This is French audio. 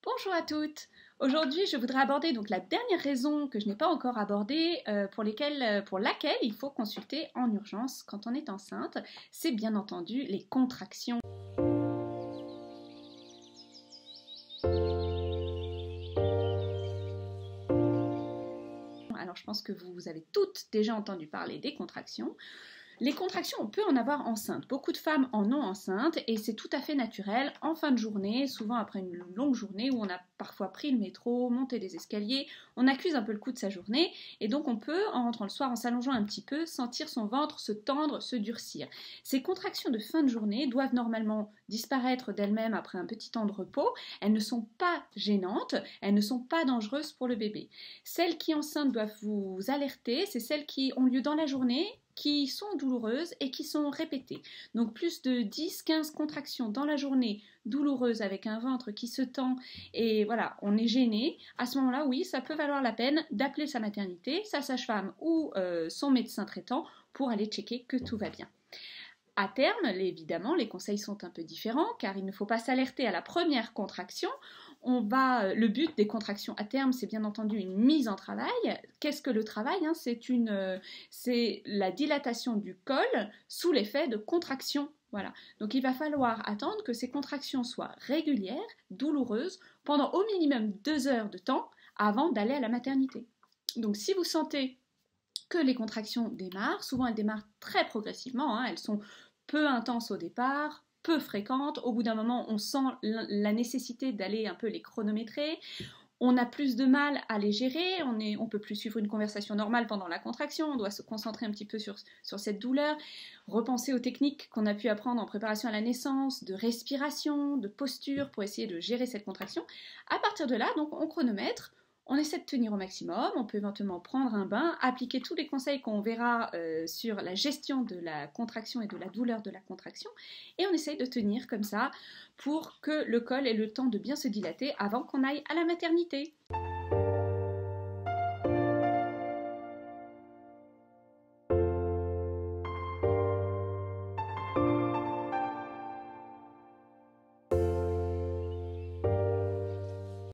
Bonjour à toutes. Aujourd'hui, je voudrais aborder donc la dernière raison que je n'ai pas encore abordée pour laquelle il faut consulter en urgence quand on est enceinte. C'est bien entendu les contractions. Alors, je pense que vous avez toutes déjà entendu parler des contractions. Les contractions, on peut en avoir enceinte. Beaucoup de femmes en ont enceinte et c'est tout à fait naturel en fin de journée, souvent après une longue journée où on a parfois pris le métro, monté des escaliers, on accuse un peu le coup de sa journée et donc on peut, en rentrant le soir, en s'allongeant un petit peu, sentir son ventre se tendre, se durcir. Ces contractions de fin de journée doivent normalement disparaître d'elles-mêmes après un petit temps de repos. Elles ne sont pas gênantes, elles ne sont pas dangereuses pour le bébé. Celles qui enceintes doivent vous alerter, c'est celles qui ont lieu dans la journée, qui sont douloureuses et qui sont répétées. Donc plus de 10-15 contractions dans la journée douloureuses avec un ventre qui se tend et voilà, on est gêné. À ce moment-là, oui, ça peut valoir la peine d'appeler sa maternité, sa sage-femme ou son médecin traitant pour aller checker que tout va bien. À terme, évidemment, les conseils sont un peu différents car il ne faut pas s'alerter à la première contraction. Le but des contractions à terme, c'est bien entendu une mise en travail. Qu'est-ce que le travail? C'est la dilatation du col sous l'effet de contractions. Voilà. Donc il va falloir attendre que ces contractions soient régulières, douloureuses, pendant au minimum 2 heures de temps avant d'aller à la maternité. Donc si vous sentez que les contractions démarrent, souvent elles démarrent très progressivement, elles sont peu intenses au départ, peu fréquentes, au bout d'un moment on sent la nécessité d'aller un peu les chronométrer, on a plus de mal à les gérer, on peut plus suivre une conversation normale pendant la contraction, on doit se concentrer un petit peu sur cette douleur, repenser aux techniques qu'on a pu apprendre en préparation à la naissance, de respiration, de posture pour essayer de gérer cette contraction. À partir de là, donc on chronomètre, on essaie de tenir au maximum, on peut éventuellement prendre un bain, appliquer tous les conseils qu'on verra sur la gestion de la contraction et de la douleur de la contraction, et on essaye de tenir comme ça pour que le col ait le temps de bien se dilater avant qu'on aille à la maternité.